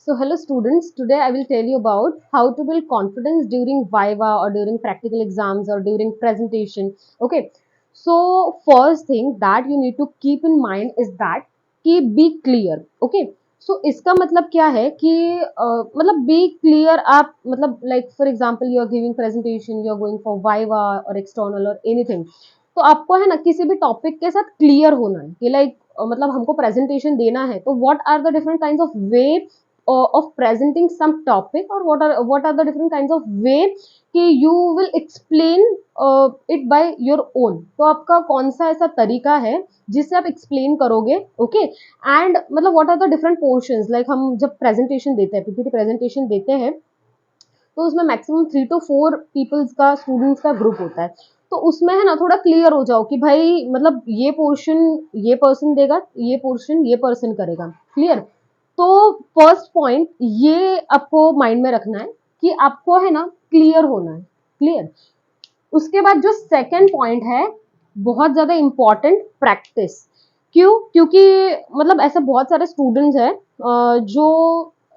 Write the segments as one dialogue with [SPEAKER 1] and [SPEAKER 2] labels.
[SPEAKER 1] So hello students, today I will tell you about how to build confidence during Viva or during practical exams or during presentation. Okay. So first thing that you need to keep in mind is that कि be clear. Okay. So इसका मतलब क्या है कि मतलब be clear आप मतलब like for example you are giving presentation, you are going for Viva or external or anything. तो आपको है ना किसी भी टॉपिक के साथ क्लियर होना है कि लाइक मतलब हमको प्रेजेंटेशन देना है तो what are the different kinds of way of presenting some topic or what are the different kinds of way कि you will explain it by your own. तो आपका कौन सा ऐसा तरीका है जिससे आप एक्सप्लेन करोगे ओके एंड मतलब what are the different portions like हम जब प्रेजेंटेशन देते हैं पीपीटी प्रेजेंटेशन देते हैं तो उसमें मैक्सिमम 3 to 4 पीपल्स का स्टूडेंट्स का ग्रुप होता है तो उसमें है ना थोड़ा क्लियर हो जाओ कि भाई मतलब ये पोर्शन ये पर्सन देगा ये पोर्शन ये पर्सन करेगा क्लियर तो फर्स्ट पॉइंट ये आपको माइंड में रखना है कि आपको है ना क्लियर होना है क्लियर उसके बाद जो सेकंड पॉइंट है बहुत ज्यादा इंपॉर्टेंट प्रैक्टिस क्यों क्योंकि मतलब ऐसे बहुत सारे स्टूडेंट्स हैं जो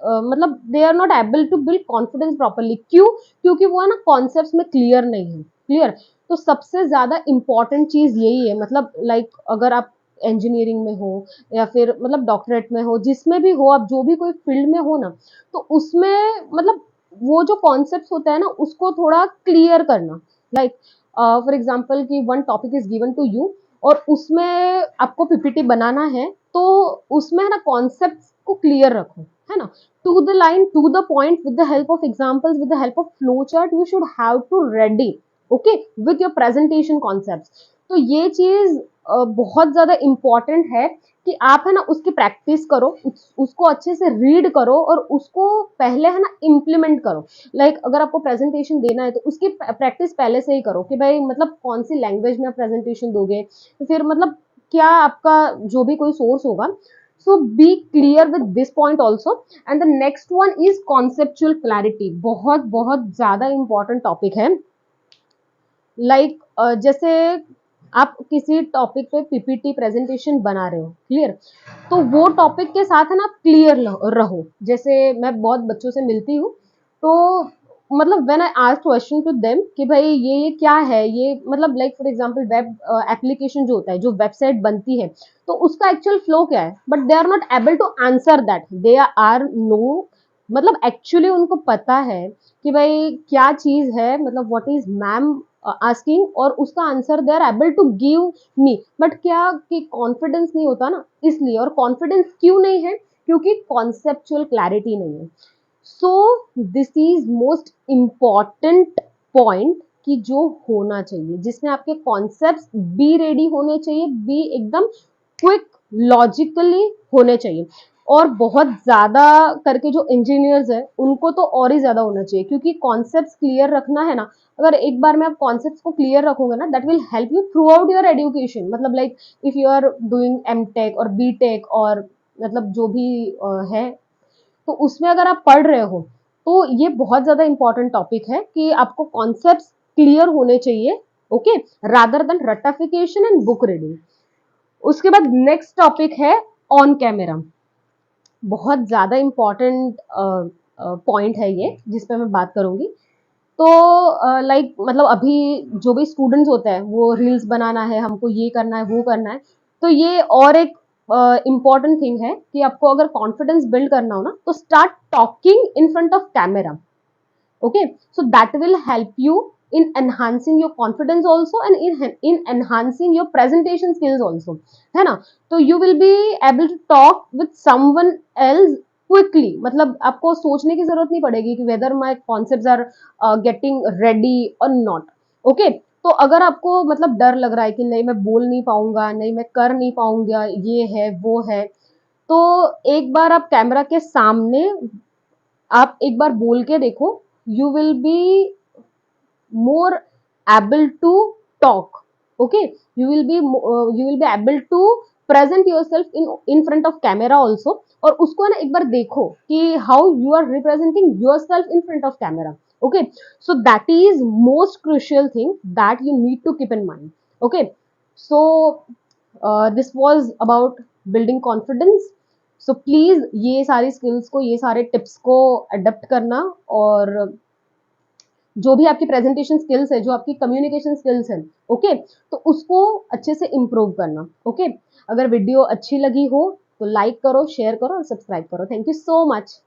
[SPEAKER 1] मतलब they are not able to build confidence properly क्यों क्योंकि वो है ना कॉन्सेप्ट में क्लियर नहीं है क्लियर तो सबसे ज्यादा इंपॉर्टेंट चीज यही है मतलब लाइक अगर आप इंजीनियरिंग में हो या फिर मतलब डॉक्टरेट में हो जिसमें भी हो आप जो भी कोई फील्ड में हो ना तो उसमें मतलब वो जो कॉन्सेप्ट होता है ना उसको थोड़ा क्लियर करना लाइक फॉर एग्जाम्पल कि one topic is given to you और उसमें आपको पीपीटी बनाना है तो उसमें है ना कॉन्सेप्ट को क्लियर रखो है ना to the line to the point with the help of examples with the help of flow chart you should have to ready okay with your presentation concept तो ये चीज बहुत ज्यादा इंपॉर्टेंट है कि आप है ना उसकी प्रैक्टिस करो उसको अच्छे से रीड करो और उसको पहले है ना इम्प्लीमेंट करो लाइक अगर आपको प्रेजेंटेशन देना है तो उसकी प्रैक्टिस पहले से ही करो कि भाई मतलब कौन सी लैंग्वेज में आप प्रेजेंटेशन दोगे तो फिर मतलब क्या आपका जो भी कोई सोर्स होगा so be clear with this point also and the next one is conceptual clarity बहुत बहुत ज्यादा इंपॉर्टेंट टॉपिक है लाइक जैसे आप किसी टॉपिक पे पीपीटी प्रेजेंटेशन बना रहे हो क्लियर तो वो टॉपिक के साथ है ना आप क्लियर रहो जैसे मैं बहुत बच्चों से मिलती हूँ तो मतलब when I ask question to them कि भाई ये क्या है ये मतलब like for example web application जो होता है जो वेबसाइट बनती है तो उसका एक्चुअल फ्लो क्या है but they are not able to answer that they are no मतलब एक्चुअली उनको पता है कि भाई क्या चीज है मतलब व्हाट इज मैम आस्किंग और उसका answer they are able to give me but क्या कि कॉन्फिडेंस नहीं होता ना इसलिए और कॉन्फिडेंस क्यों नहीं है क्योंकि कॉन्सेप्चुअल क्लैरिटी नहीं है so this is most important point कि जो होना चाहिए जिसमें आपके कॉन्सेप्ट बी रेडी होने चाहिए बी एकदम क्विक लॉजिकली होने चाहिए और बहुत ज्यादा करके जो इंजीनियर्स है उनको तो और ही ज्यादा होना चाहिए क्योंकि कॉन्सेप्ट क्लियर रखना है ना अगर एक बार में आप कॉन्सेप्ट को क्लियर रखोगे ना that will help you throughout your education मतलब like if you are doing M tech और बी टेक और मतलब जो भी है तो उसमें अगर आप पढ़ रहे हो तो ये बहुत ज्यादा इंपॉर्टेंट टॉपिक है कि आपको कॉन्सेप्ट क्लियर होने चाहिए okay rather than ratification and book reading उसके बाद नेक्स्ट टॉपिक है ऑन कैमरा बहुत ज्यादा इम्पोर्टेंट पॉइंट है ये जिस पे मैं बात करूंगी तो लाइक मतलब अभी जो भी स्टूडेंट्स होते हैं वो रील्स बनाना है हमको ये करना है वो करना है तो ये और एक इम्पॉर्टेंट थिंग है कि आपको अगर कॉन्फिडेंस बिल्ड करना हो ना तो start talking in front of camera okay so that will help you in enhancing your confidence also and in enhancing your presentation skills also है ना तो you will be able to talk with someone else quickly मतलब आपको सोचने की जरूरत नहीं पड़ेगी कि whether my concepts are getting ready or not okay तो अगर आपको मतलब डर लग रहा है कि नहीं मैं बोल नहीं पाऊंगा नहीं मैं कर नहीं पाऊंगा ये है वो है तो एक बार आप कैमरा के सामने आप एक बार बोल के देखो you will be more able to talk okay you will be able to present yourself in front of camera also और उसको ना एक बार देखो कि how you are representing yourself in front of camera okay so that is most crucial thing that you need to keep in mind okay so this was about building confidence so please ये सारी skills को, ये सारे tips को adapt करना, और जो भी आपकी प्रेजेंटेशन स्किल्स है, जो आपकी कम्युनिकेशन स्किल्स है, ओके, तो उसको अच्छे से इम्प्रूव करना। ओके, अगर वीडियो अच्छी लगी हो तो लाइक करो, शेयर करो और सब्सक्राइब करो। Thank you so much.